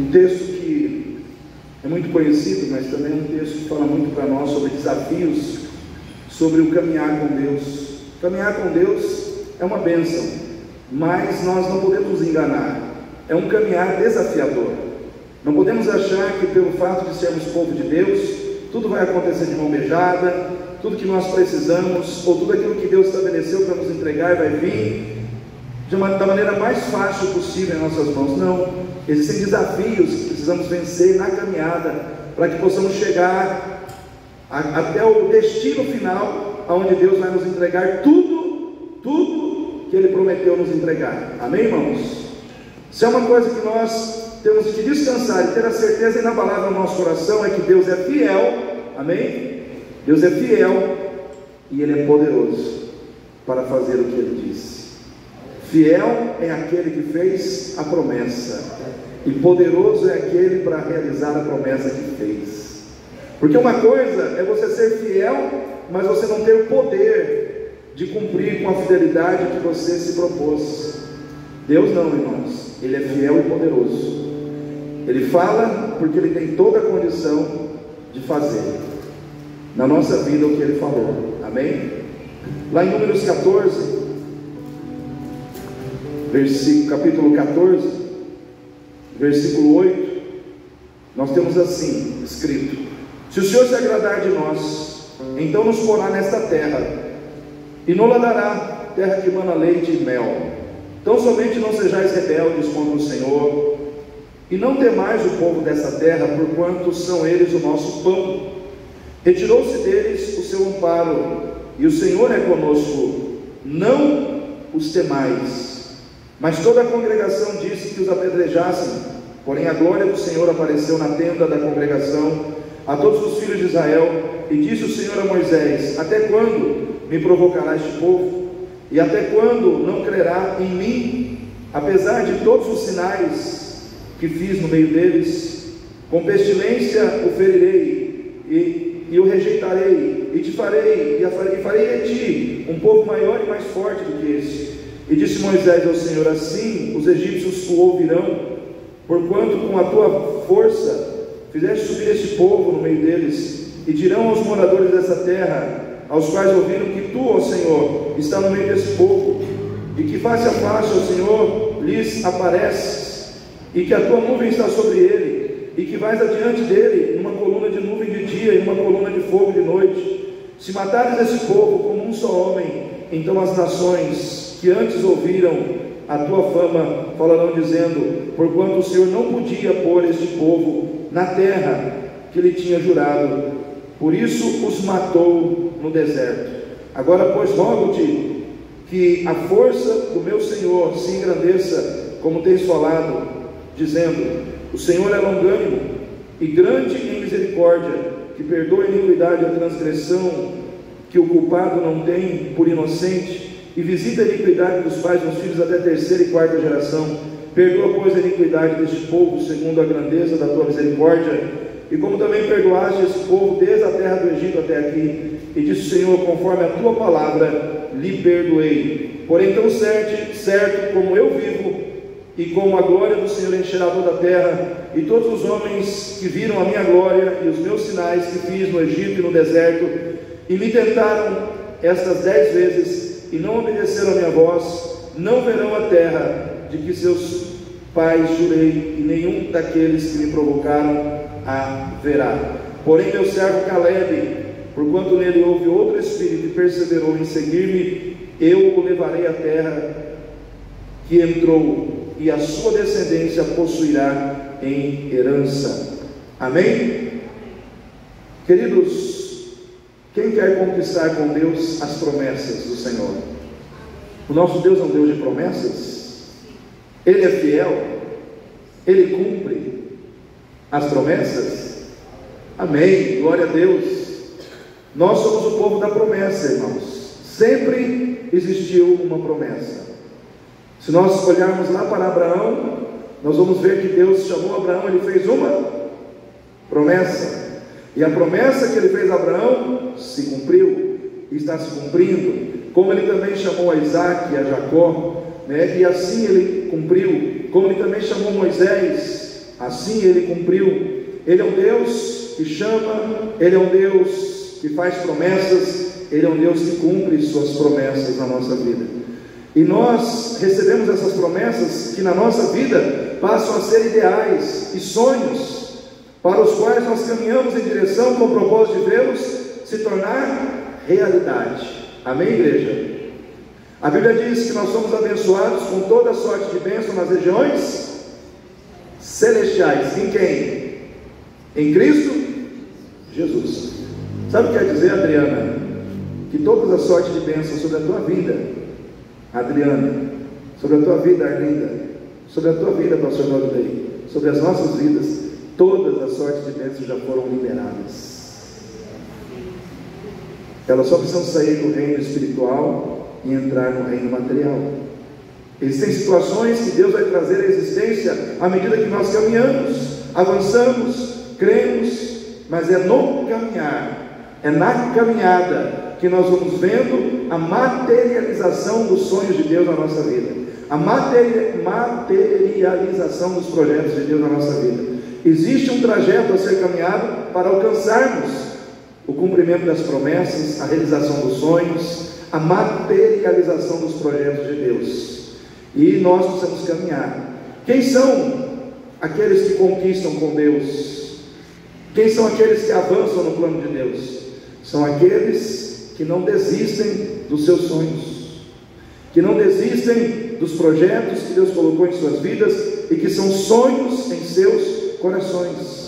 Um texto que é muito conhecido, mas também é um texto que fala muito para nós sobre desafios, sobre o caminhar com Deus. Caminhar com Deus é uma bênção, mas nós não podemos nos enganar. É um caminhar desafiador. Não podemos achar que pelo fato de sermos povo de Deus, tudo vai acontecer de mão beijada, tudo que nós precisamos, ou tudo aquilo que Deus estabeleceu para nos entregar vai vir da maneira mais fácil possível em nossas mãos. Não, existem desafios que precisamos vencer na caminhada, para que possamos chegar até o destino final, onde Deus vai nos entregar tudo que Ele prometeu nos entregar. Amém, irmãos? Se é uma coisa que nós temos que descansar e ter a certeza inabalável no nosso coração, é que Deus é fiel. Amém? Deus é fiel e Ele é poderoso para fazer o que Ele disse. Fiel é aquele que fez a promessa, e poderoso é aquele para realizar a promessa que fez. Porque uma coisa é você ser fiel, mas você não ter o poder de cumprir com a fidelidade que você se propôs. Deus não, irmãos. Ele é fiel e poderoso. Ele fala porque Ele tem toda a condição de fazer na nossa vida o que Ele falou. Amém? Lá em Números 14, capítulo 14, versículo 8, nós temos assim escrito: se o Senhor se agradar de nós, então nos porá nesta terra, e nos dará terra que mana leite e mel. Então somente não sejais rebeldes contra o Senhor, e não temais o povo dessa terra, porquanto são eles o nosso pão. Retirou-se deles o seu amparo, e o Senhor é conosco, não os temais. Mas toda a congregação disse que os apedrejassem. Porém a glória do Senhor apareceu na tenda da congregação a todos os filhos de Israel, e disse o Senhor a Moisés: até quando me provocará este povo? E até quando não crerá em mim, apesar de todos os sinais que fiz no meio deles? Com pestilência o ferirei, e o rejeitarei, e te farei, e farei de ti um povo maior e mais forte do que esse. E disse Moisés ao Senhor: assim os egípcios o ouvirão, porquanto com a tua força fizeste subir este povo no meio deles. E dirão aos moradores dessa terra, aos quais ouviram, que tu, ó Senhor, está no meio desse povo, e que face a face, ó Senhor, lhes apareces, e que a tua nuvem está sobre ele, e que vais adiante dele numa coluna de nuvem de dia e numa coluna de fogo de noite. Se matares esse povo como um só homem, então as nações que antes ouviram a tua fama falarão dizendo: porquanto o Senhor não podia pôr este povo na terra que lhe tinha jurado, por isso os matou no deserto. Agora, pois, rogo-te que a força do meu Senhor se engrandeça, como tens falado, dizendo: o Senhor é longânimo e grande em misericórdia, que perdoa a iniquidade e a transgressão que o culpado não tem por inocente, e visita a iniquidade dos pais nos filhos até a terceira e quarta geração. Perdoa, pois, a iniquidade deste povo, segundo a grandeza da tua misericórdia, e como também perdoaste esse povo desde a terra do Egito até aqui. E disse o Senhor: conforme a tua palavra lhe perdoei. Porém, tão certo como eu vivo, e como a glória do Senhor encherá toda a terra, e todos os homens que viram a minha glória e os meus sinais que fiz no Egito e no deserto, e me tentaram estas 10 vezes, e não obedeceram a minha voz, não verão a terra de que seus pais jurei, e nenhum daqueles que me provocaram a verá. Porém meu servo Calebe, porquanto nele houve outro espírito e perseverou em seguir-me, eu o levarei à terra que entrou, e a sua descendência possuirá em herança. Amém? Queridos, quem quer conquistar com Deus as promessas do Senhor? O nosso Deus é um Deus de promessas. Ele é fiel, Ele cumpre as promessas. Amém, glória a Deus. Nós somos o povo da promessa, irmãos. Sempre existiu uma promessa. Se nós olharmos lá para Abraão, nós vamos ver que Deus chamou Abraão, Ele fez uma promessa. E a promessa que Ele fez a Abraão se cumpriu, e está se cumprindo. Como Ele também chamou a Isaac e a Jacó, né? E assim Ele cumpriu. Como Ele também chamou Moisés, assim Ele cumpriu. Ele é um Deus que chama, Ele é um Deus que faz promessas, Ele é um Deus que cumpre suas promessas na nossa vida. E nós recebemos essas promessas que na nossa vida passam a ser ideais e sonhos, para os quais nós caminhamos em direção com o propósito de vê-los se tornar realidade. Amém, igreja? A Bíblia diz que nós somos abençoados com toda sorte de bênção nas regiões celestiais. Em quem? Em Cristo Jesus. Sabe o que quer dizer, Adriana? Que todas as sortes de bênção sobre a tua vida, Adriana, sobre a tua vida, Arlinda, sobre a tua vida, pastor Valdei, sobre as nossas vidas, todas as sortes de bênção já foram liberadas. Elas só precisam sair do reino espiritual e entrar no reino material. Existem situações que Deus vai trazer à existência à medida que nós caminhamos, avançamos, cremos, mas é no caminhar, é na caminhada que nós vamos vendo a materialização dos sonhos de Deus na nossa vida, a materialização dos projetos de Deus na nossa vida. Existe um trajeto a ser caminhado para alcançarmos o cumprimento das promessas, a realização dos sonhos, a materialização dos projetos de Deus. E nós precisamos caminhar. Quem são aqueles que conquistam com Deus? Quem são aqueles que avançam no plano de Deus? São aqueles que não desistem dos seus sonhos, que não desistem dos projetos que Deus colocou em suas vidas e que são sonhos em seus corações.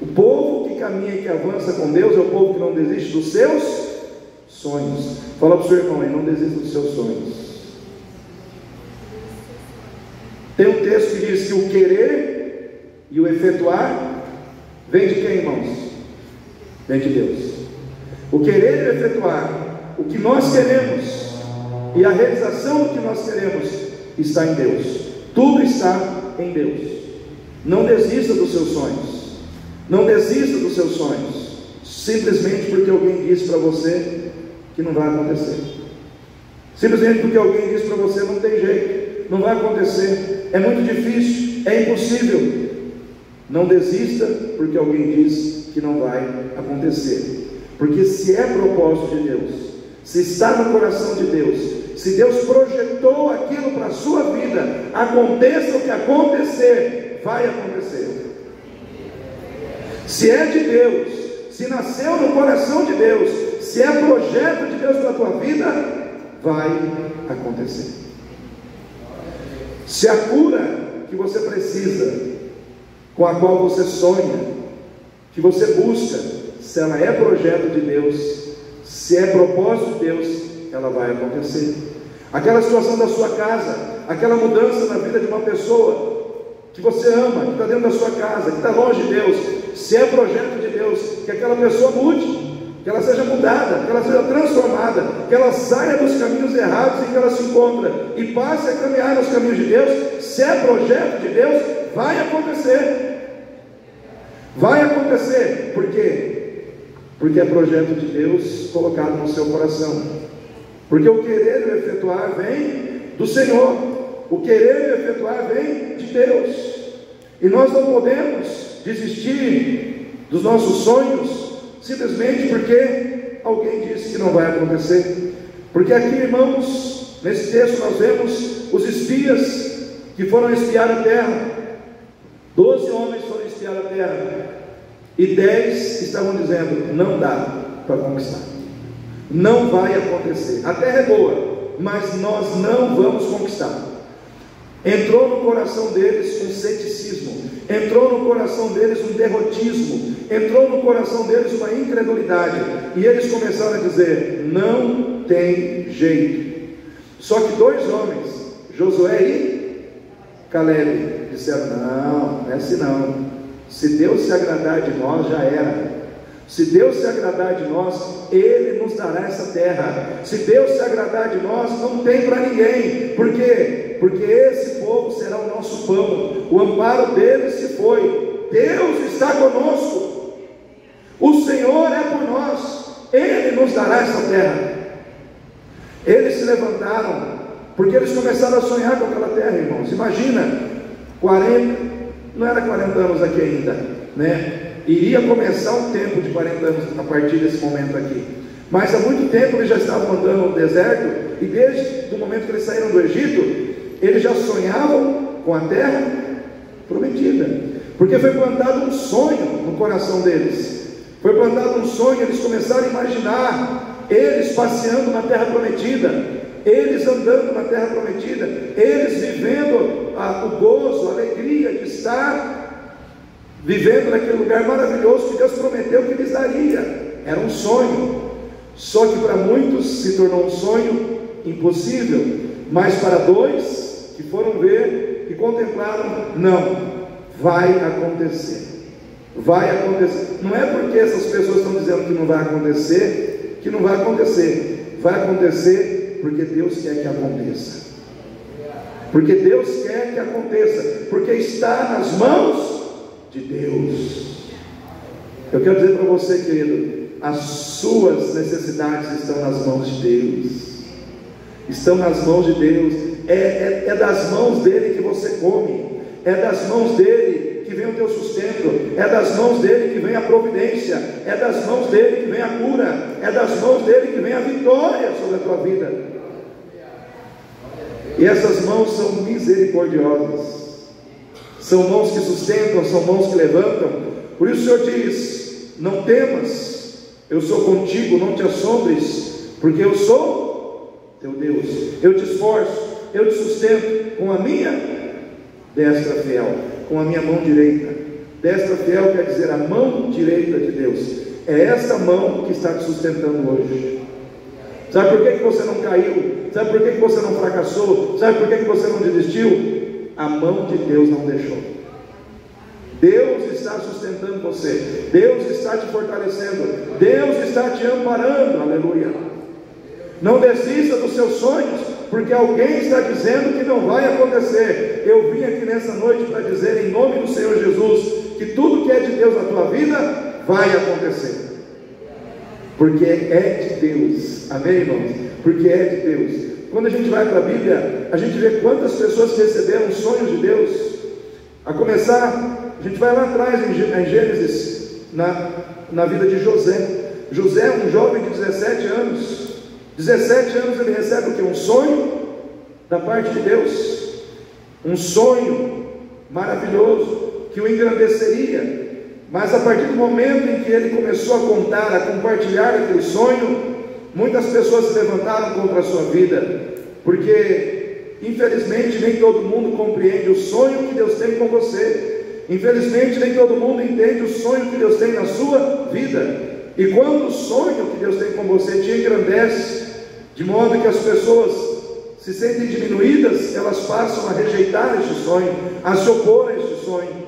O povo que caminha e que avança com Deus é o povo que não desiste dos seus sonhos. Fala para o seu irmão aí, não desista dos seus sonhos. Tem um texto que diz que o querer e o efetuar vem de quem, irmãos? Vem de Deus. O querer e o efetuar, o que nós queremos e a realização do que nós queremos está em Deus. Tudo está em Deus. Não desista dos seus sonhos. Não desista dos seus sonhos simplesmente porque alguém disse para você que não vai acontecer. Simplesmente porque alguém disse para você não tem jeito, não vai acontecer, é muito difícil, é impossível. Não desista porque alguém diz que não vai acontecer. Porque se é propósito de Deus, se está no coração de Deus, se Deus projetou aquilo para a sua vida, aconteça o que acontecer, vai acontecer. Se é de Deus, se nasceu no coração de Deus, se é projeto de Deus para a tua vida, vai acontecer. Se a cura que você precisa, com a qual você sonha, que você busca, se ela é projeto de Deus, se é propósito de Deus, ela vai acontecer. Aquela situação da sua casa, aquela mudança na vida de uma pessoa que você ama, que está dentro da sua casa, que está longe de Deus, se é projeto de Deus, que aquela pessoa mude, que ela seja mudada, que ela seja transformada, que ela saia dos caminhos errados em que ela se encontra e passe a caminhar nos caminhos de Deus. Se é projeto de Deus, vai acontecer. Vai acontecer. Por quê? Porque é projeto de Deus colocado no seu coração. Porque o querer e o efetuar vem do Senhor. O querer e o efetuar vem de Deus. E nós não podemos desistir dos nossos sonhos simplesmente porque alguém disse que não vai acontecer. Porque aqui, irmãos, nesse texto nós vemos os espias que foram espiar a terra. 12 homens foram espiar a terra e 10 estavam dizendo: não dá para conquistar, não vai acontecer. A terra é boa, mas nós não vamos conquistar. Entrou no coração deles um ceticismo, entrou no coração deles um derrotismo, entrou no coração deles uma incredulidade, e eles começaram a dizer: não tem jeito. Só que 2 homens, Josué e Caleb, disseram: não é assim não. Se Deus se agradar de nós, já era. Se Deus se agradar de nós, Ele nos dará essa terra. Se Deus se agradar de nós, não tem para ninguém. Por quê? Porque esse povo será o nosso pão. O amparo dele se foi. Deus está conosco. O Senhor é por nós. Ele nos dará essa terra. Eles se levantaram, porque eles começaram a sonhar com aquela terra, irmãos. Imagina, 40, não era 40 anos aqui ainda, né? Iria começar um tempo de 40 anos a partir desse momento aqui. Mas há muito tempo eles já estavam andando no deserto, e desde o momento que eles saíram do Egito, eles já sonhavam com a terra prometida, porque foi plantado um sonho no coração deles. Foi plantado um sonho, eles começaram a imaginar eles passeando na terra prometida, eles andando na terra prometida, eles vivendo o gozo, a alegria de estar vivendo naquele lugar maravilhoso que Deus prometeu que lhes daria. Era um sonho, só que para muitos se tornou um sonho impossível, mas para dois que foram ver e contemplaram, não, vai acontecer. Vai acontecer. Não é porque essas pessoas estão dizendo que não vai acontecer, que não vai acontecer. Vai acontecer porque Deus quer que aconteça. Porque Deus quer que aconteça, porque está nas mãos de Deus. Eu quero dizer para você, querido, as suas necessidades estão nas mãos de Deus. Estão nas mãos de Deus. É das mãos dele que você come, é das mãos dele que vem o teu sustento, é das mãos dele que vem a providência, é das mãos dele que vem a cura, é das mãos dele que vem a vitória sobre a tua vida. E essas mãos são misericordiosas, são mãos que sustentam, são mãos que levantam. Por isso o Senhor diz: não temas, eu sou contigo, não te assombres, porque eu sou teu Deus, eu te esforço, eu te sustento com a minha destra fiel, com a minha mão direita. Destra fiel quer dizer a mão direita de Deus. É essa mão que está te sustentando hoje. Sabe por que você não caiu? Sabe por que você não fracassou? Sabe por que você não desistiu? A mão de Deus não deixou. Deus está sustentando você, Deus está te fortalecendo, Deus está te amparando. Aleluia. Não desista dos seus sonhos, porque alguém está dizendo que não vai acontecer. Eu vim aqui nessa noite para dizer, em nome do Senhor Jesus, que tudo que é de Deus na tua vida vai acontecer, porque é de Deus. Amém, irmãos? Porque é de Deus. Quando a gente vai para a Bíblia, a gente vê quantas pessoas que receberam sonhos de Deus. A começar, a gente vai lá atrás em Gênesis, na vida de José. José é um jovem de 17 anos. 17 anos ele recebe o que? Um sonho da parte de Deus, um sonho maravilhoso que o engrandeceria. Mas a partir do momento em que ele começou a contar, a compartilhar aquele sonho, muitas pessoas se levantaram contra a sua vida, porque infelizmente nem todo mundo compreende o sonho que Deus tem com você. Infelizmente nem todo mundo entende o sonho que Deus tem na sua vida. E quando o sonho que Deus tem com você te engrandece, de modo que as pessoas se sentem diminuídas, elas passam a rejeitar este sonho, a se opor a este sonho.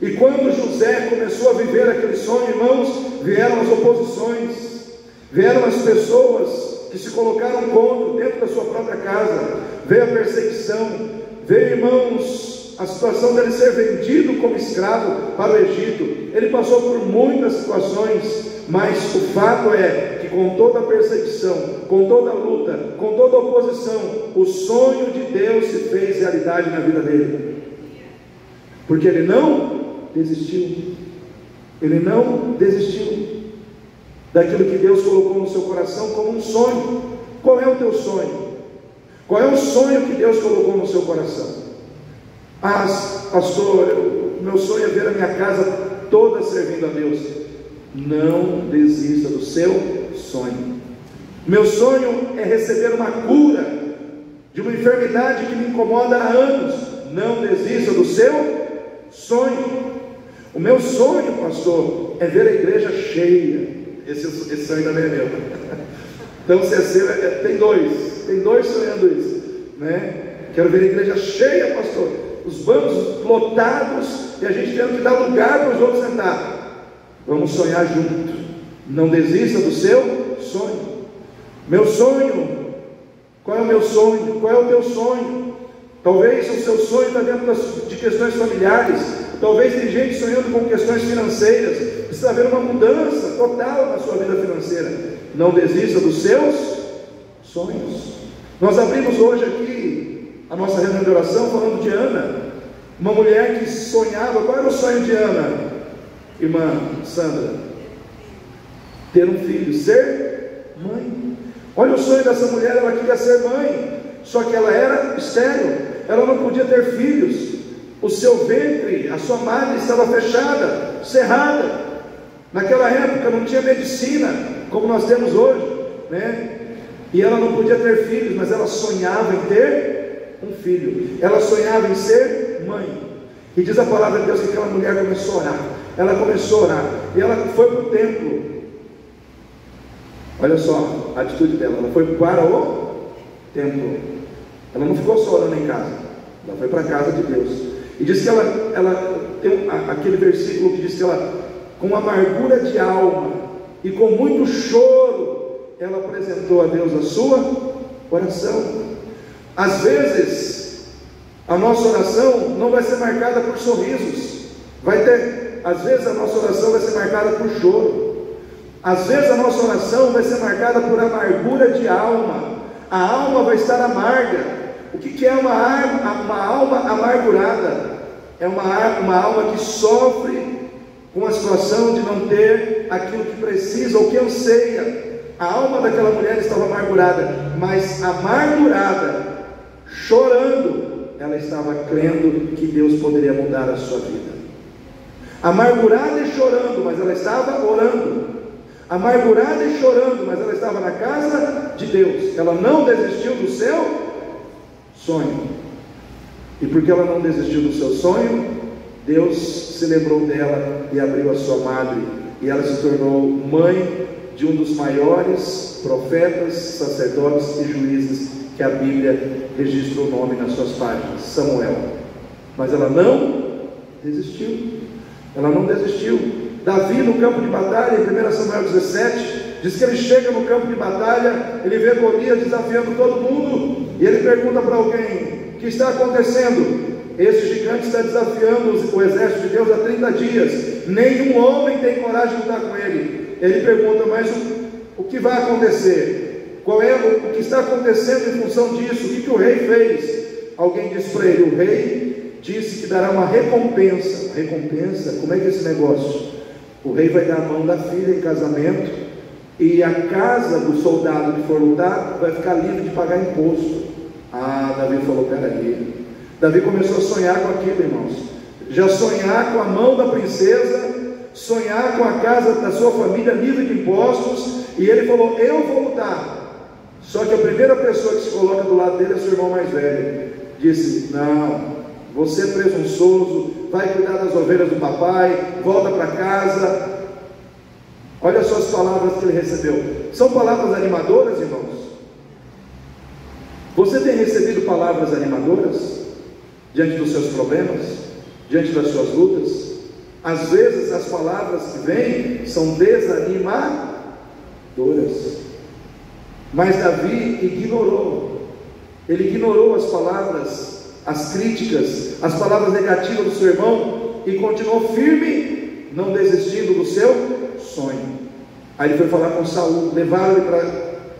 E quando José começou a viver aquele sonho, irmãos, vieram as oposições, vieram as pessoas que se colocaram contra dentro da sua própria casa, veio a perseguição, veio, irmãos, a situação dele ser vendido como escravo para o Egito. Ele passou por muitas situações, mas o fato é que com toda a perseguição, com toda a luta, com toda a oposição, o sonho de Deus se fez realidade na vida dele, porque ele não desistiu. Ele não desistiu daquilo que Deus colocou no seu coração como um sonho. Qual é o teu sonho? Qual é o sonho que Deus colocou no seu coração? Pastor, meu sonho é ver a minha casa toda servindo a Deus. Não desista do seu sonho. Meu sonho é receber uma cura de uma enfermidade que me incomoda há anos. Não desista do seu sonho. O meu sonho, pastor, é ver a igreja cheia. Esse sonho também é meu. Então, se é seu, tem dois sonhando isso, né? Quero ver a igreja cheia, pastor, os bancos lotados e a gente tendo que dar lugar para os outros sentar. Vamos sonhar junto. Não desista do seu sonho. Meu sonho, qual é o meu sonho? Qual é o teu sonho? Talvez o seu sonho está dentro de questões familiares. Talvez tem gente sonhando com questões financeiras. Precisa haver uma mudança total na sua vida financeira. Não desista dos seus sonhos. Nós abrimos hoje aqui a nossa reunião de oração falando de Ana. Uma mulher que sonhava. Qual era o sonho de Ana, irmã Sandra? Ter um filho, ser mãe. Olha o sonho dessa mulher, ela queria ser mãe, só que ela era estéril, ela não podia ter filhos, o seu ventre, a sua madre estava fechada, cerrada. Naquela época não tinha medicina como nós temos hoje, né? E ela não podia ter filhos, mas ela sonhava em ter um filho, ela sonhava em ser mãe. E diz a palavra de Deus que aquela mulher começou a orar, ela começou a orar, e ela foi para o templo. Olha só a atitude dela, ela foi para o templo, ela não ficou só orando em casa, ela foi para a casa de Deus. E diz que ela tem aquele versículo que diz que ela, com amargura de alma e com muito choro, ela apresentou a Deus a sua oração. Às vezes a nossa oração não vai ser marcada por sorrisos, às vezes a nossa oração vai ser marcada por choro. Às vezes a nossa oração vai ser marcada por amargura de alma. A alma vai estar amarga. O que é uma alma amargurada? É uma alma que sofre com a situação de não ter aquilo que precisa ou que anseia. A alma daquela mulher estava amargurada, mas amargurada, chorando, ela estava crendo que Deus poderia mudar a sua vida. Amargurada e chorando, mas ela estava orando. Amargurada e chorando, mas ela estava na casa de Deus. Ela não desistiu do seu sonho. E porque ela não desistiu do seu sonho, Deus se lembrou dela e abriu a sua madre, e ela se tornou mãe de um dos maiores profetas, sacerdotes e juízes que a Bíblia registra o nome nas suas páginas, Samuel. Mas ela não desistiu. Ela não desistiu. Davi, no campo de batalha, em 1 Samuel 17, diz que ele chega no campo de batalha, ele vê Golias desafiando todo mundo, e ele pergunta para alguém: o que está acontecendo? Esse gigante está desafiando o exército de Deus há 30 dias, nenhum homem tem coragem de lutar com ele. Ele pergunta: mas o que vai acontecer? Qual é o que está acontecendo em função disso? O que o rei fez? Alguém disse para ele: o rei disse que dará uma recompensa. Recompensa? Como é que é esse negócio? O rei vai dar a mão da filha em casamento, e a casa do soldado que for lutar vai ficar livre de pagar imposto. Davi falou: peraí. Davi começou a sonhar com aquilo, irmãos. Já sonhar com a mão da princesa, sonhar com a casa da sua família livre de impostos. E ele falou: eu vou lutar. Só que a primeira pessoa que se coloca do lado dele é seu irmão mais velho. Disse: não, você é presunçoso, vai cuidar das ovelhas do papai, volta para casa. Olha só as palavras que ele recebeu. São palavras animadoras, irmãos? Você tem recebido palavras animadoras diante dos seus problemas, diante das suas lutas? Às vezes as palavras que vêm são desanimadoras. Mas Davi ignorou. Ele ignorou as palavras, as críticas, as palavras negativas do seu irmão, e continuou firme, não desistindo do seu sonho. Aí ele foi falar com Saul, levaram ele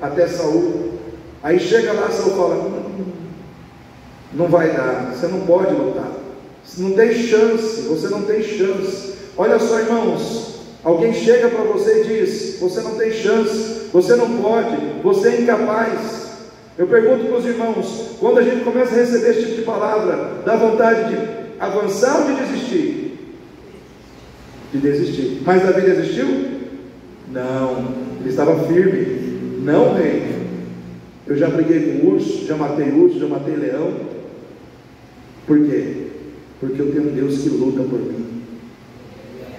até Saul. Aí chega lá, Saul fala: não vai dar, você não pode lutar, não tem chance, você não tem chance. Olha só, irmãos, alguém chega para você e diz: você não tem chance, você não pode, você é incapaz. Eu pergunto para os irmãos, quando a gente começa a receber esse tipo de palavra, dá vontade de avançar ou de desistir? De desistir. Mas Davi desistiu? Não, ele estava firme. Não, rei, eu já briguei com urso, já matei leão. Por quê? Porque eu tenho um Deus que luta por mim.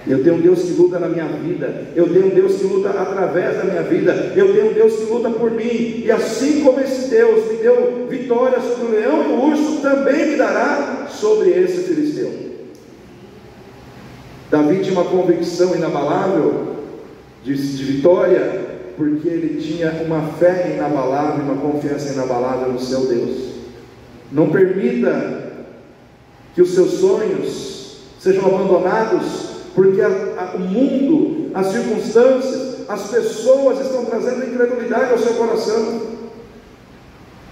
Eu tenho um Deus que luta na minha vida. Eu tenho um Deus que luta através da minha vida. Eu tenho um Deus que luta por mim. E assim como esse Deus me deu vitória sobre o leão e o urso, também me dará sobre esse filisteu. Davi tinha uma convicção inabalável de vitória, porque ele tinha uma fé inabalável, uma confiança inabalável no seu Deus. Não permita que os seus sonhos sejam abandonados, porque o mundo, as circunstâncias, as pessoas estão trazendo incredulidade ao seu coração.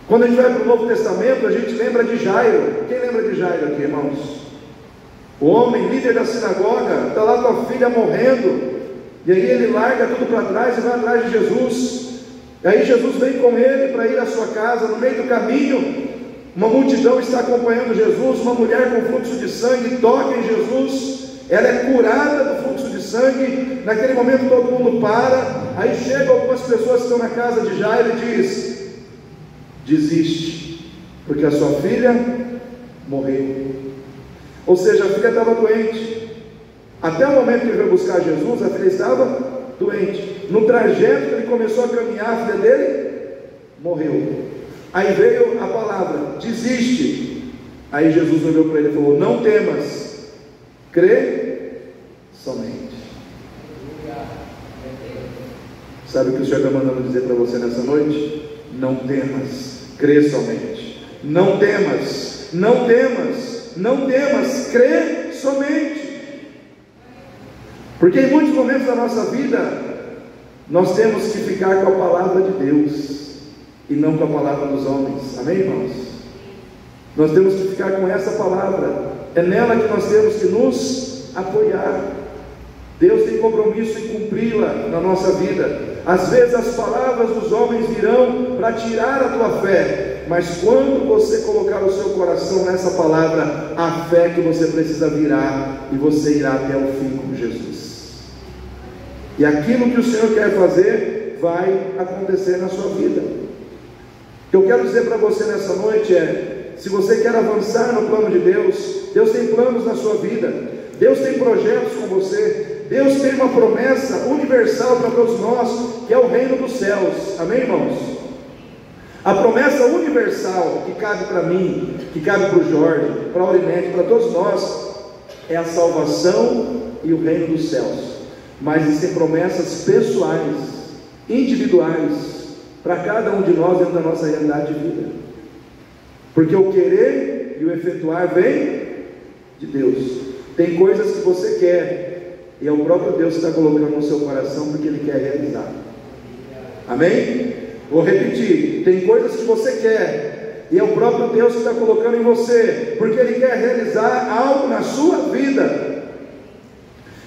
Quando a gente vai para o Novo Testamento, a gente lembra de Jairo. Quem lembra de Jairo aqui, irmãos? O homem, líder da sinagoga, está lá com a filha morrendo, e aí ele larga tudo para trás e vai atrás de Jesus. E aí Jesus vem com ele para ir à sua casa. No meio do caminho, uma multidão está acompanhando Jesus. Uma mulher com fluxo de sangue toca em Jesus, ela é curada do fluxo de sangue. Naquele momento todo mundo para. Aí chegam algumas pessoas que estão na casa de Jairo e diz: desiste, porque a sua filha morreu. Ou seja, a filha estava doente. Até o momento que ele veio buscar Jesus, a filha estava doente. No trajeto que ele começou a caminhar, a filha dele morreu. Aí veio a palavra: desiste. Aí Jesus olhou para ele e falou: não temas, crê somente. Sabe o que o Senhor está mandando dizer para você nessa noite? Não temas, crê somente. Não temas, não temas, não temas, crê somente. Porque em muitos momentos da nossa vida, nós temos que ficar com a palavra de Deus e não com a palavra dos homens. Amém, irmãos? Nós temos que ficar com essa palavra. É nela que nós temos que nos apoiar. Deus tem compromisso em cumpri-la na nossa vida. Às vezes as palavras dos homens virão para tirar a tua fé, mas quando você colocar o seu coração nessa palavra, a fé que você precisa virá, e você irá até o fim com Jesus. E aquilo que o Senhor quer fazer vai acontecer na sua vida. O que eu quero dizer para você nessa noite é: se você quer avançar no plano de Deus, Deus tem planos na sua vida, Deus tem projetos com você, Deus tem uma promessa universal para todos nós, que é o reino dos céus. Amém, irmãos? A promessa universal que cabe para mim, que cabe para o Jorge, para a Aurinete, para todos nós, é a salvação e o reino dos céus. Mas existem promessas pessoais, individuais, para cada um de nós dentro da nossa realidade de vida. Porque o querer e o efetuar vem de Deus. Tem coisas que você quer, e é o próprio Deus que está colocando no seu coração, porque Ele quer realizar. Amém? Vou repetir: tem coisas que você quer, e é o próprio Deus que está colocando em você, porque Ele quer realizar algo na sua vida,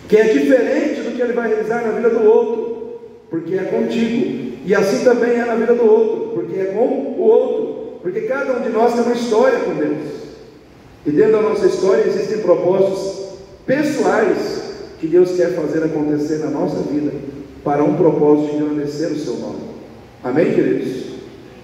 que é diferente do que Ele vai realizar na vida do outro, porque é contigo, e assim também é na vida do outro, porque é com o outro, porque cada um de nós tem uma história com Deus, e dentro da nossa história existem propósitos pessoais que Deus quer fazer acontecer na nossa vida, para um propósito de engrandecer o seu nome. Amém, queridos?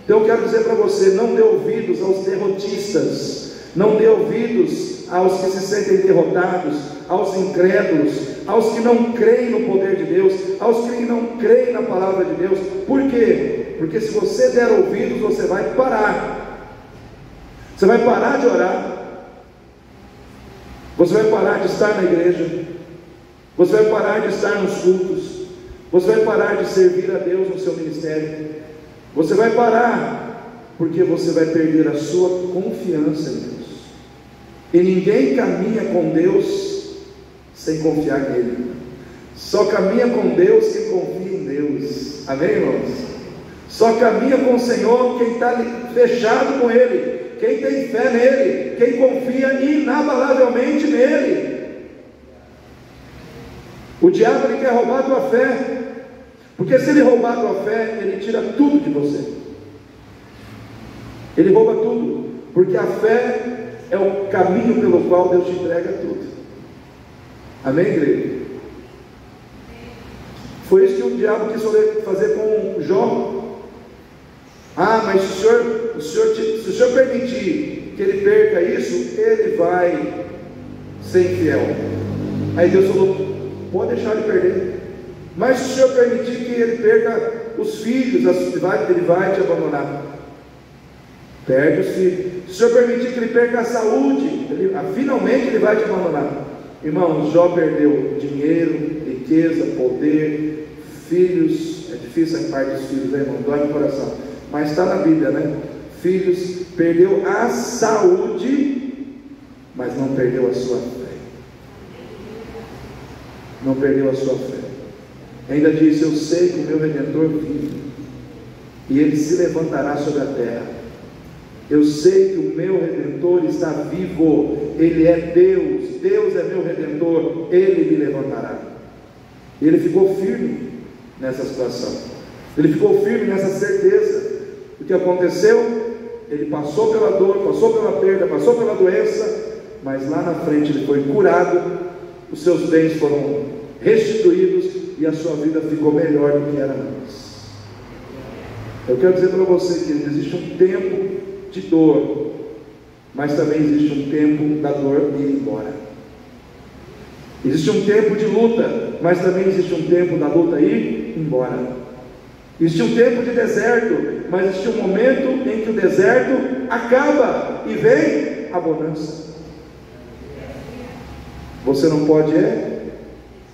Então eu quero dizer para você: não dê ouvidos aos derrotistas, não dê ouvidos aos que se sentem derrotados, aos incrédulos, aos que não creem no poder de Deus, aos que não creem na palavra de Deus. Por quê? Porque se você der ouvidos, você vai parar. Você vai parar de orar, você vai parar de estar na igreja, você vai parar de estar nos cultos, você vai parar de servir a Deus no seu ministério, você vai parar, porque você vai perder a sua confiança em Deus. E ninguém caminha com Deus sem confiar nele. Só caminha com Deus quem confia em Deus. Amém, irmãos? Só caminha com o Senhor quem está fechado com Ele, quem tem fé nele, quem confia inabalavelmente nele. O diabo, ele quer roubar a tua fé, porque se ele roubar a tua fé, ele tira tudo de você. Ele rouba tudo, porque a fé é o caminho pelo qual Deus te entrega tudo. Amém, igreja? Foi isso que o diabo quis fazer com Jó. Ah, mas se o senhor permitir que ele perca isso, ele vai ser infiel. Aí Deus falou: pode deixar ele perder. Mas se o senhor permitir que ele perca os filhos, ele vai te abandonar. Perde os filhos. Se o senhor permitir que ele perca a saúde, finalmente ele vai te abandonar. Irmãos, Jó perdeu dinheiro, riqueza, poder, filhos. É difícil a parte dos filhos, né, irmão? Dói no coração. Mas está na Bíblia, né? Filhos, perdeu a saúde, mas não perdeu a sua fé. Não perdeu a sua fé. Ainda disse: eu sei que o meu Redentor vive, e ele se levantará sobre a terra. Eu sei que o meu Redentor está vivo, Ele é Deus, Deus é meu Redentor, Ele me levantará. E ele ficou firme nessa situação, ele ficou firme nessa certeza. O que aconteceu? Ele passou pela dor, passou pela perda, passou pela doença, mas lá na frente ele foi curado, os seus bens foram restituídos e a sua vida ficou melhor do que era antes. Eu quero dizer para você que existe um tempo de dor, mas também existe um tempo da dor ir embora. Existe um tempo de luta, mas também existe um tempo da luta ir embora. Existe um tempo de deserto, mas existe um momento em que o deserto acaba e vem a bonança. Você não pode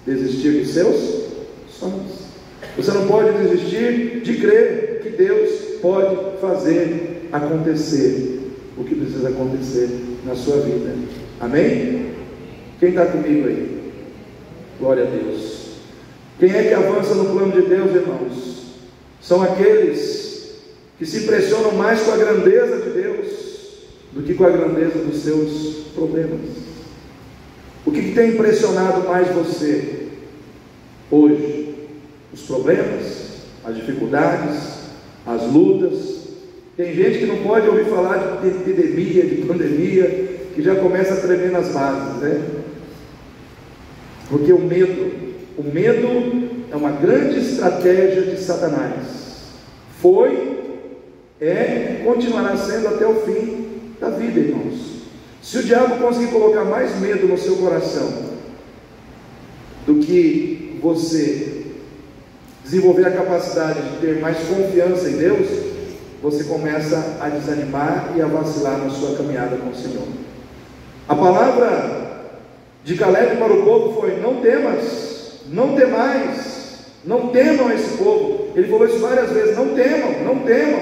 desistir dos seus sonhos. Você não pode desistir de crer que Deus pode fazer acontecer o que precisa acontecer na sua vida. Amém? Quem está comigo aí? Glória a Deus. Quem é que avança no plano de Deus, irmãos? São aqueles que se impressionam mais com a grandeza de Deus do que com a grandeza dos seus problemas. O que tem impressionado mais você hoje? Os problemas, as dificuldades, as lutas. Tem gente que não pode ouvir falar de epidemia, de pandemia, que já começa a tremer nas bases, né? Porque o medo é uma grande estratégia de Satanás. Foi, é e continuará sendo até o fim da vida, irmãos. Se o diabo conseguir colocar mais medo no seu coração do que você desenvolver a capacidade de ter mais confiança em Deus, você começa a desanimar e a vacilar na sua caminhada com o Senhor. A palavra de Caleb para o povo foi: não temas, não temais, não temam esse povo. Ele falou isso várias vezes: não temam, não temam,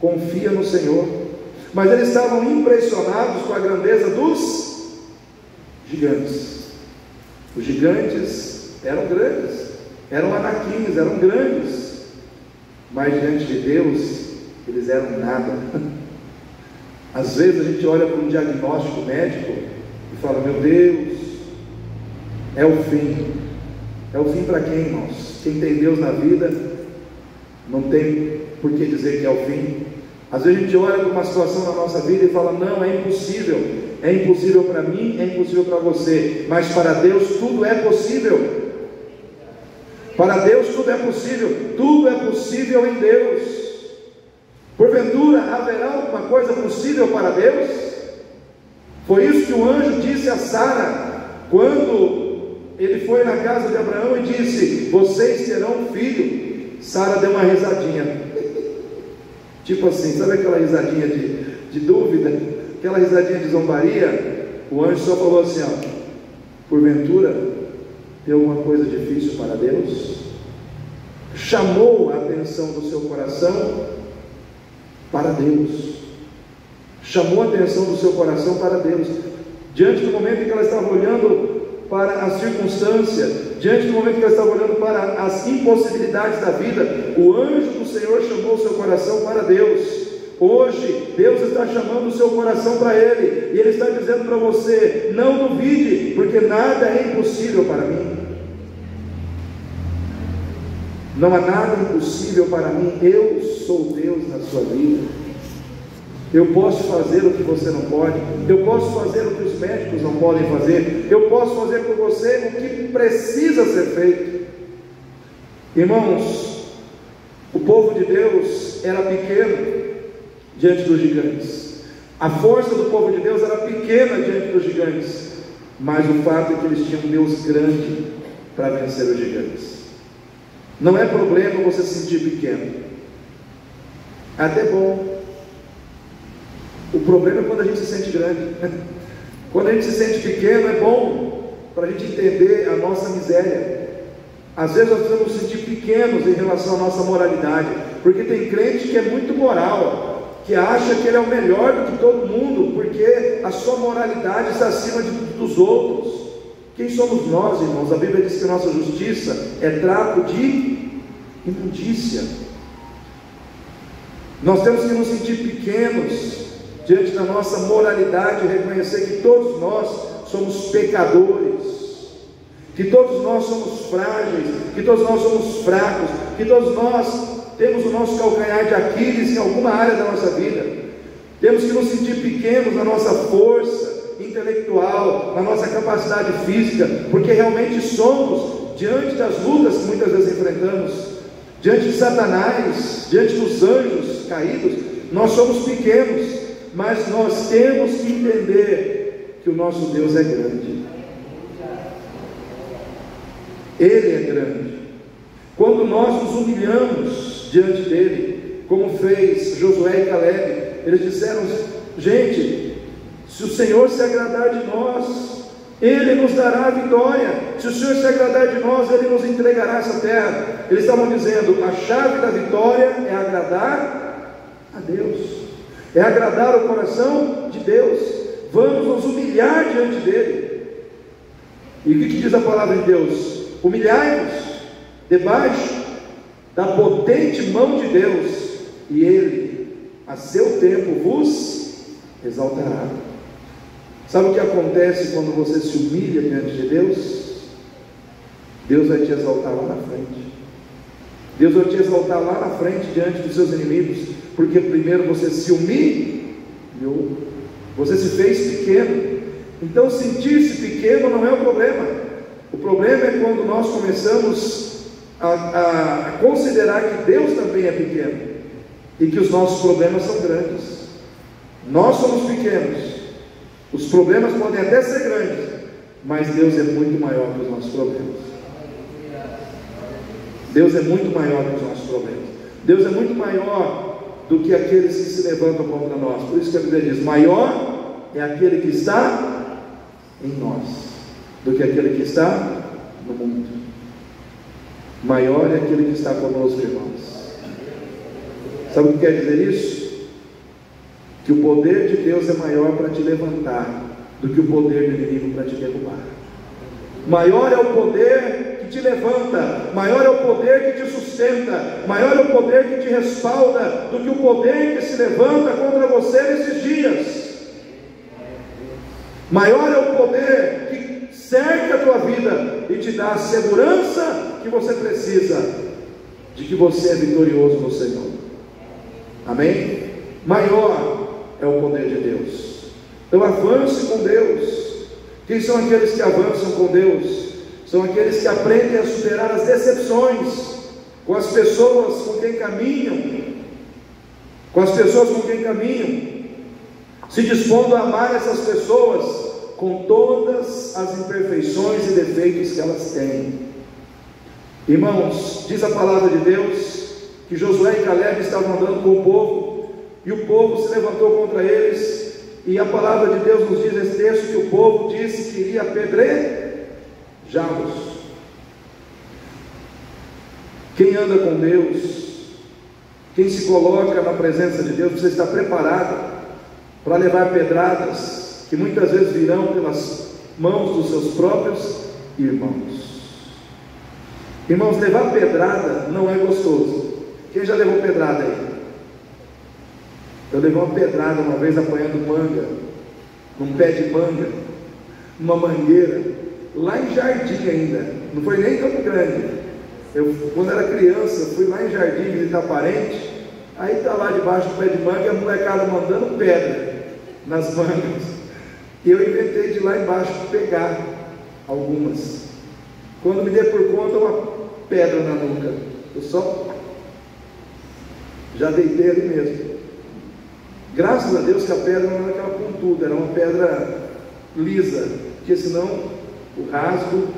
confia no Senhor. Mas eles estavam impressionados com a grandeza dos gigantes. Os gigantes eram grandes, eram anaquins, eram grandes, mas diante de Deus eles eram nada. Às vezes a gente olha para um diagnóstico médico e fala: meu Deus, é o fim. É o fim para quem, irmãos? Quem tem Deus na vida não tem por que dizer que é o fim. Às vezes a gente olha para uma situação na nossa vida e fala: não, é impossível. É impossível para mim, é impossível para você. Mas para Deus tudo é possível. Para Deus tudo é possível. Tudo é possível em Deus. Porventura haverá alguma coisa possível para Deus? Foi isso que o anjo disse a Sara quando ele foi na casa de Abraão e disse: vocês terão um filho. Sara deu uma risadinha, tipo assim, sabe aquela risadinha de dúvida, aquela risadinha de zombaria? O anjo só falou assim: ó, porventura tem alguma coisa difícil para Deus? Chamou a atenção do seu coração para Deus. Chamou a atenção do seu coração para Deus. Diante do momento em que ela estava olhando para a circunstância, diante do momento em que ela estava olhando para as impossibilidades da vida, o anjo do Senhor chamou o seu coração para Deus. Hoje Deus está chamando o seu coração para Ele, e Ele está dizendo para você: não duvide, porque nada é impossível para mim. Não há nada impossível para mim. Eu sou Deus na sua vida. Eu posso fazer o que você não pode. Eu posso fazer o que os médicos não podem fazer. Eu posso fazer por você o que precisa ser feito. Irmãos, o povo de Deus era pequeno diante dos gigantes. A força do povo de Deus era pequena diante dos gigantes. Mas o fato é que eles tinham um Deus grande para vencer os gigantes. Não é problema você se sentir pequeno. É até bom. O problema é quando a gente se sente grande. Quando a gente se sente pequeno, é bom para a gente entender a nossa miséria. Às vezes nós precisamos nos sentir pequenos em relação à nossa moralidade, porque tem crente que é muito moral, que acha que ele é o melhor do que todo mundo, porque a sua moralidade está acima dos outros. Quem somos nós, irmãos? A Bíblia diz que nossa justiça é trapo de imundícia. Nós temos que nos sentir pequenos diante da nossa moralidade, reconhecer que todos nós somos pecadores, que todos nós somos frágeis, que todos nós somos fracos, que todos nós temos o nosso calcanhar de Aquiles em alguma área da nossa vida. Temos que nos sentir pequenos na nossa força intelectual, na nossa capacidade física, porque realmente somos, diante das lutas que muitas vezes enfrentamos, diante de Satanás, diante dos anjos caídos, nós somos pequenos, mas nós temos que entender que o nosso Deus é grande. Ele é grande. Quando nós nos humilhamos diante dele, como fez Josué e Caleb, eles disseram: gente, se o Senhor se agradar de nós, Ele nos dará a vitória. Se o Senhor se agradar de nós, Ele nos entregará essa terra. Eles estavam dizendo: a chave da vitória é agradar a Deus, é agradar o coração de Deus. Vamos nos humilhar diante dele. E o que diz a palavra de Deus? Humilhai-vos debaixo da potente mão de Deus, e Ele a seu tempo vos exaltará. Sabe o que acontece quando você se humilha diante de Deus? Deus vai te exaltar lá na frente. Deus vai te exaltar lá na frente diante dos seus inimigos, porque primeiro você se humilhou, você se fez pequeno. Então sentir-se pequeno não é o problema. O problema é quando nós começamos a considerar que Deus também é pequeno e que os nossos problemas são grandes. Nós somos pequenos, os problemas podem até ser grandes, mas Deus é muito maior que os nossos problemas. Deus é muito maior que os nossos problemas. Deus é muito maior do que aqueles que se levantam contra nós. Por isso que a Bíblia diz: maior é aquele que está em nós do que aquele que está no mundo. Maior é aquele que está conosco, irmãos. Sabe o que quer dizer isso? Que o poder de Deus é maior para te levantar do que o poder do inimigo para te derrubar. Maior é o poder que te levanta, maior é o poder que te sustenta, maior é o poder que te respalda do que o poder que se levanta contra você nesses dias. Maior é o poder que cerca a tua vida e te dá a segurança que você precisa de que você é vitorioso no Senhor. Amém? Maior é o poder de Deus. Então avance com Deus. Quem são aqueles que avançam com Deus? São aqueles que aprendem a superar as decepções com as pessoas com quem caminham, se dispondo a amar essas pessoas com todas as imperfeições e defeitos que elas têm. Irmãos, diz a palavra de Deus que Josué e Caleb estavam andando com o povo, e o povo se levantou contra eles, e a palavra de Deus nos diz nesse texto que o povo disse que iria apedrejá-los. Quem anda com Deus, quem se coloca na presença de Deus, precisa estar preparado para levar pedradas que muitas vezes virão pelas mãos dos seus próprios irmãos. Irmãos, levar pedrada não é gostoso. Quem já levou pedrada aí? Eu levei uma pedrada uma vez apanhando manga, num pé de manga, numa mangueira, lá em Jardim ainda, não foi nem Campo Grande. Eu, quando era criança, fui lá em Jardim visitar parente, aí está lá debaixo do pé de manga, a molecada mandando pedra nas mangas, e eu inventei de lá embaixo pegar algumas. Quando me dei por conta, uma pedra na nuca, eu só já deitei ali mesmo. Graças a Deus que a pedra não era aquela pontuda, era uma pedra lisa, porque senão o rasgo,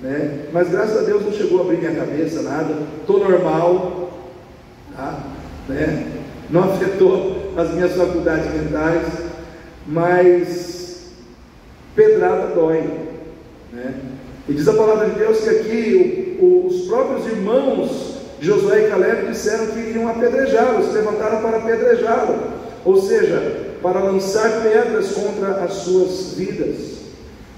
né? Mas graças a Deus não chegou a abrir minha cabeça, nada, estou normal, tá? Né? Não afetou as minhas faculdades mentais, mas pedrada dói, né? E diz a palavra de Deus que aqui os próprios irmãos de Josué e Caleb disseram que iriam apedrejá-lo, se levantaram para apedrejá-lo, ou seja, para lançar pedras contra as suas vidas.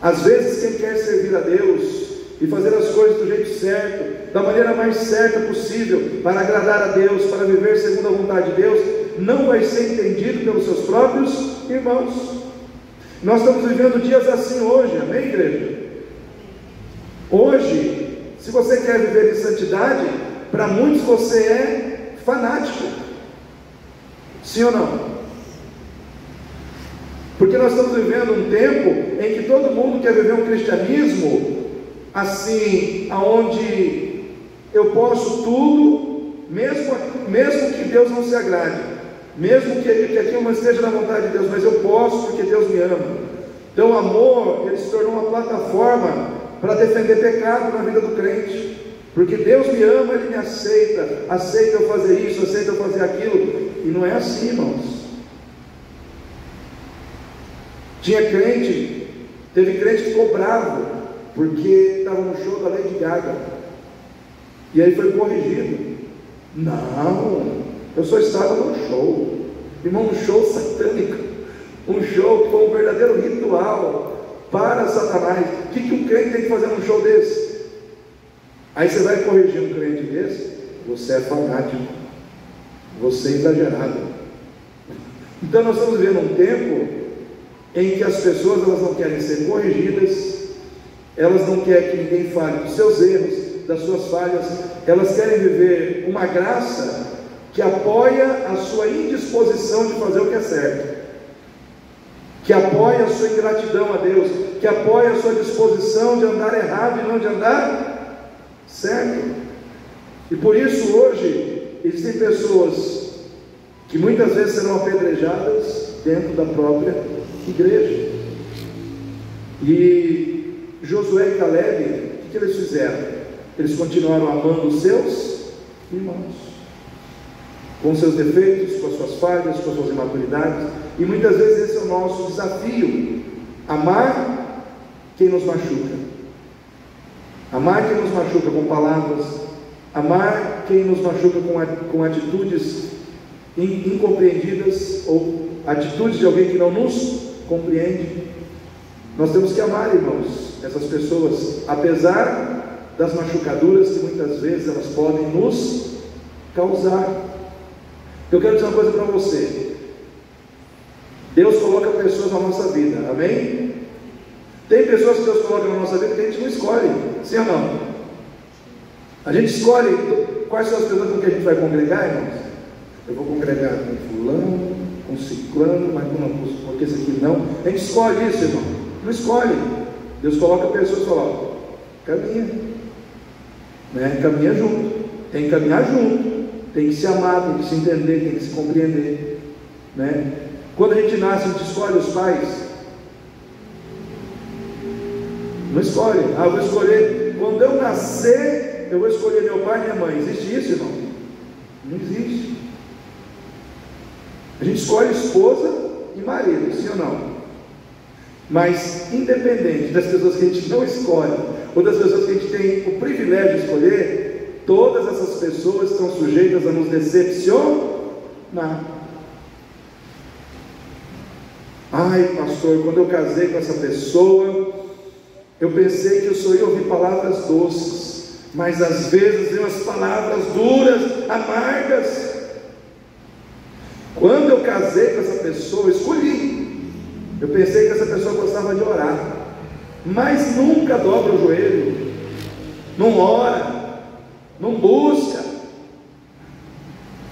Às vezes quem quer servir a Deus e fazer as coisas do jeito certo, da maneira mais certa possível, para agradar a Deus, para viver segundo a vontade de Deus, não vai ser entendido pelos seus próprios irmãos. Nós estamos vivendo dias assim hoje, amém, igreja? Hoje, se você quer viver em santidade, para muitos você é fanático, sim ou não? Porque nós estamos vivendo um tempo em que todo mundo quer viver um cristianismo assim, aonde eu posso tudo, mesmo que Deus não se agrade, mesmo que aquilo não esteja na vontade de Deus, mas eu posso porque Deus me ama. Então o amor, ele se tornou uma plataforma para defender pecado na vida do crente, porque Deus me ama, Ele me aceita eu fazer isso, aceita eu fazer aquilo, e não é assim, irmãos. Teve crente que ficou bravo, porque estava no show da Lady Gaga, e aí foi corrigido. Não, eu só estava no show, irmão, um show satânico, um show que foi um verdadeiro ritual para Satanás. O que um crente tem que fazer num show desse? Aí você vai corrigir um crente desse? Você é fanático, você é exagerado. Então nós estamos vivendo um tempo em que as pessoas, elas não querem ser corrigidas, elas não querem que ninguém fale dos seus erros, das suas falhas, elas querem viver uma graça que apoia a sua indisposição de fazer o que é certo, que apoia a sua ingratidão a Deus, que apoia a sua disposição de andar errado e não de andar certo. E por isso hoje existem pessoas que muitas vezes serão apedrejadas dentro da própria igreja. E Josué e Caleb, o que eles fizeram? Eles continuaram amando os seus irmãos, com seus defeitos, com as suas falhas, com as suas imaturidades. E muitas vezes esse é o nosso desafio: amar quem nos machuca, amar quem nos machuca com palavras, amar quem nos machuca com atitudes incompreendidas, ou atitudes de alguém que não nos compreende. Nós temos que amar, irmãos, essas pessoas, apesar das machucaduras que muitas vezes elas podem nos causar. Eu quero dizer uma coisa para você: Deus coloca pessoas na nossa vida, amém? Tem pessoas que Deus coloca na nossa vida que a gente não escolhe, sim ou não? A gente escolhe quais são as pessoas com que a gente vai congregar, irmãos. Eu vou congregar com fulano, com ciclano, mas não, porque esse aqui não. A gente escolhe isso, irmão. Não escolhe. Deus coloca pessoas e fala: caminha, né? Caminha junto. Tem que caminhar junto. Tem que se amar, tem que se entender, tem que se compreender, né? Quando a gente nasce, a gente escolhe os pais. Não escolhe. Eu vou escolher. Quando eu nascer, eu vou escolher meu pai e minha mãe. Existe isso, irmão? Não existe. A gente escolhe esposa e marido, sim ou não? Mas independente das pessoas que a gente não escolhe, ou das pessoas que a gente tem o privilégio de escolher, todas essas pessoas estão sujeitas a nos decepcionar. Ai, pastor, quando eu casei com essa pessoa, eu pensei que eu só ia ouvir palavras doces, mas às vezes vem umas palavras duras, amargas. Quando eu casei com essa pessoa, eu escolhi. Eu pensei que essa pessoa gostava de orar, mas nunca dobra o joelho, não ora, não busca.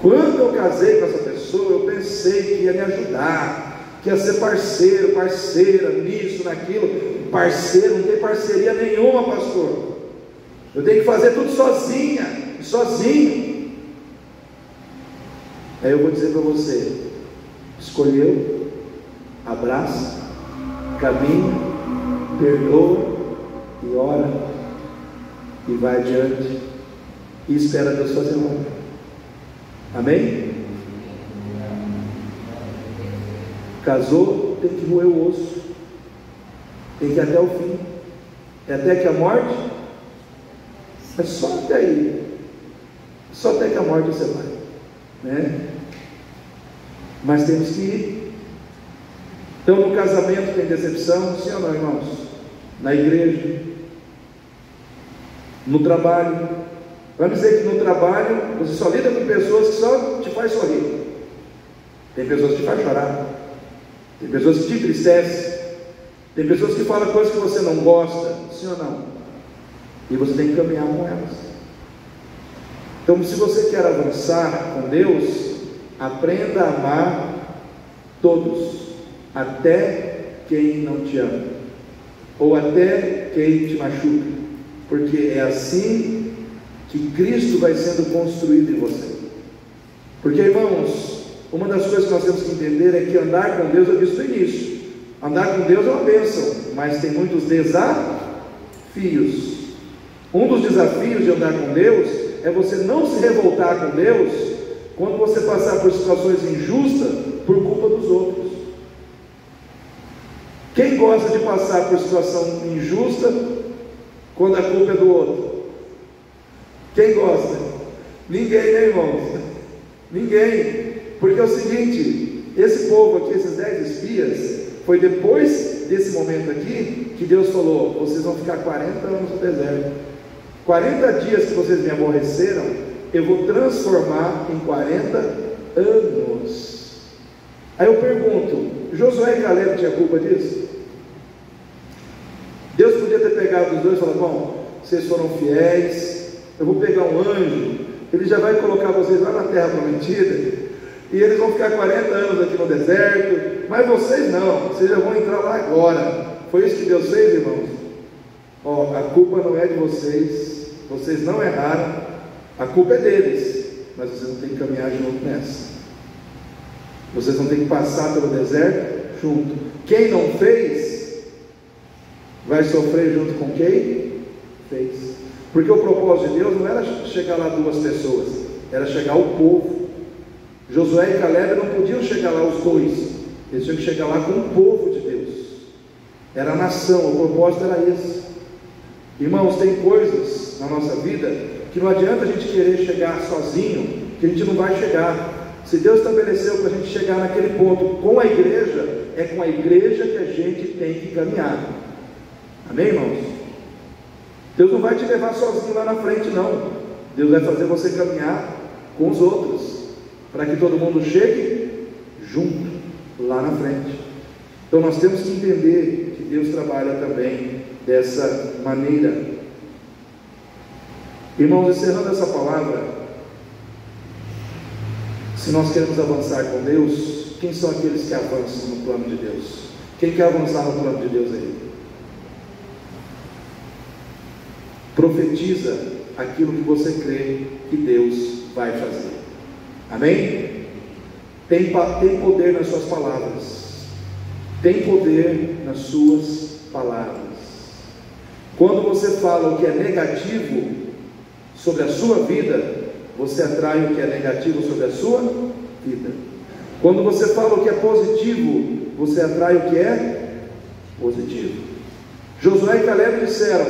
Quando eu casei com essa pessoa, eu pensei que ia me ajudar, que ia ser parceiro, parceira, nisso, naquilo. Parceiro, não tem parceria nenhuma, pastor. Eu tenho que fazer tudo sozinha, sozinho. Aí eu vou dizer para você: escolheu, abraça, caminha, perdoa e ora, e vai adiante, e espera Deus fazer uma obra. Amém? Casou, tem que roer o osso, tem que ir até o fim, é até que a morte, é só até aí, só até que a morte você vai, né? Mas temos que ir. Então no casamento tem decepção, sim ou não, irmãos? Na igreja, no trabalho. Vamos dizer que no trabalho você só lida com pessoas que só te faz sorrir. Tem pessoas que te faz chorar. Tem pessoas que te entristecem, tem pessoas que falam coisas que você não gosta, sim ou não? E você tem que caminhar com elas. Então, se você quer avançar com Deus, aprenda a amar todos, até quem não te ama, ou até quem te machuca, porque é assim que Cristo vai sendo construído em você. Porque, irmãos, uma das coisas que nós temos que entender é que andar com Deus, eu disse no início, andar com Deus é uma bênção, mas tem muitos desafios. Um dos desafios de andar com Deus é você não se revoltar com Deus quando você passar por situações injustas por culpa dos outros. Quem gosta de passar por situação injusta quando a culpa é do outro? Quem gosta? Ninguém, né, irmãos? Ninguém. Porque é o seguinte, esse povo aqui, esses 10 espias, foi depois desse momento aqui que Deus falou: vocês vão ficar 40 anos no deserto. 40 dias que vocês me aborreceram, eu vou transformar em 40 anos. Aí eu pergunto, Josué e Caleb tinham culpa disso? Deus podia ter pegado os dois e falado: bom, vocês foram fiéis, eu vou pegar um anjo, ele já vai colocar vocês lá na terra prometida, e eles vão ficar 40 anos aqui no deserto, mas vocês não, vocês já vão entrar lá agora. Foi isso que Deus fez, irmãos? Ó, a culpa não é de vocês, vocês não erraram, a culpa é deles, mas vocês vão ter que caminhar junto nessa. Vocês vão ter que passar pelo deserto junto. Quem não fez, vai sofrer junto com quem fez. Porque o propósito de Deus não era chegar lá 2 pessoas, era chegar o povo. Josué e Caleb não podiam chegar lá os dois, eles tinham que chegar lá com o povo de Deus. Era a nação, o propósito era esse. Irmãos, tem coisas na nossa vida que não adianta a gente querer chegar sozinho, que a gente não vai chegar. Se Deus estabeleceu para a gente chegar naquele ponto com a igreja, é com a igreja que a gente tem que caminhar. Amém, irmãos? Deus não vai te levar sozinho lá na frente, não. Deus vai fazer você caminhar com os outros, para que todo mundo chegue junto lá na frente. Então nós temos que entender que Deus trabalha também dessa maneira. Irmãos, encerrando essa palavra, se nós queremos avançar com Deus, quem são aqueles que avançam no plano de Deus? Quem quer avançar no plano de Deus aí? Profetiza aquilo que você crê que Deus vai fazer. Amém? Tem poder nas suas palavras. Tem poder nas suas palavras. Quando você fala o que é negativo sobre a sua vida, você atrai o que é negativo sobre a sua vida. Quando você fala o que é positivo, você atrai o que é positivo. Josué e Caleb disseram: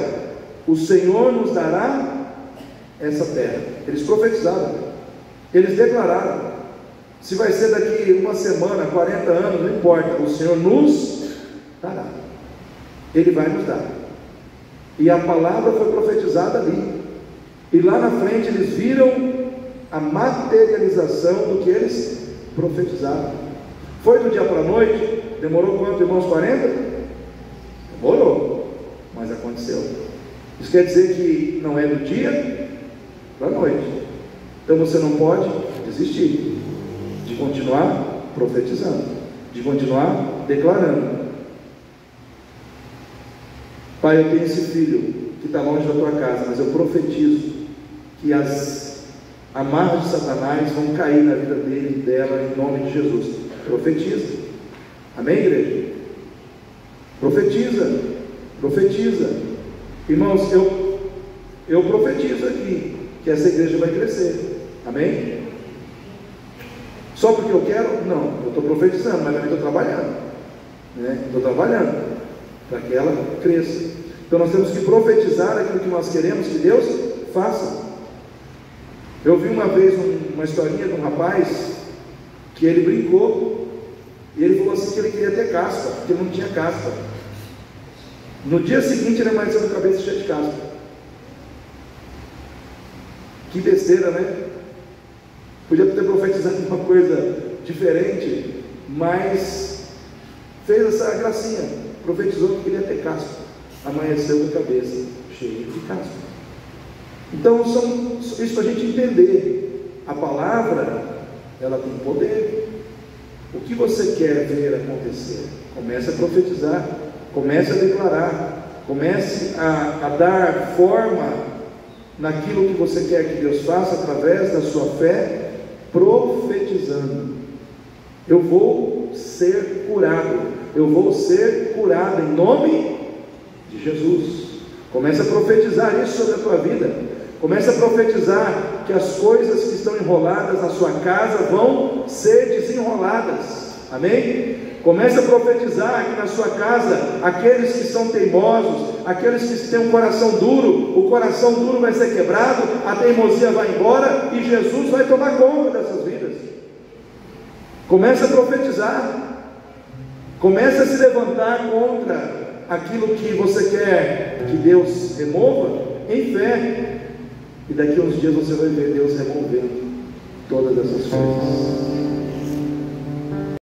o Senhor nos dará essa terra. Eles profetizaram, eles declararam: se vai ser daqui uma semana, 40 anos, não importa, o Senhor nos dará, Ele vai nos dar. E a palavra foi profetizada ali, e lá na frente eles viram a materialização do que eles profetizaram. Foi do dia para a noite? Demorou quanto, irmãos? 40? Demorou, mas aconteceu. Isso quer dizer que não é do dia para a noite. Então você não pode desistir de continuar profetizando, de continuar declarando. Pai, eu tenho esse filho que está longe da tua casa, mas eu profetizo que as amarras de Satanás vão cair na vida dele e dela, em nome de Jesus. Profetiza. Amém, igreja? Profetiza. Profetiza. Irmãos, eu profetizo aqui que essa igreja vai crescer. Amém? Só porque eu quero? Não, eu estou profetizando, mas também estou trabalhando, né? Estou trabalhando para que ela cresça. Então nós temos que profetizar aquilo que nós queremos que Deus faça. Eu vi uma vez uma historinha de um rapaz que ele brincou e ele falou assim que ele queria ter caspa, porque não tinha caspa. No dia seguinte ele amanheceu com a cabeça cheia de caspa. Que besteira, né? Podia ter profetizado uma coisa diferente, mas fez essa gracinha, profetizou que queria ter casco, amanheceu de cabeça cheio de casco. Então, isso para a gente entender. A palavra, ela tem poder. O que você quer ver acontecer? Comece a profetizar, comece a declarar, comece a dar forma naquilo que você quer que Deus faça através da sua fé, profetizando. Eu vou ser curado, eu vou ser curado em nome de Jesus. Comece a profetizar isso sobre a tua vida. Comece a profetizar que as coisas que estão enroladas na sua casa vão ser desenroladas. Amém? Comece a profetizar que na sua casa, aqueles que são teimosos, aqueles que têm um coração duro, o coração duro vai ser quebrado, a teimosia vai embora e Jesus vai tomar conta dessas vidas. Comece a profetizar. Comece a se levantar contra aquilo que você quer que Deus remova em fé. E daqui a uns dias você vai ver Deus removendo todas essas coisas.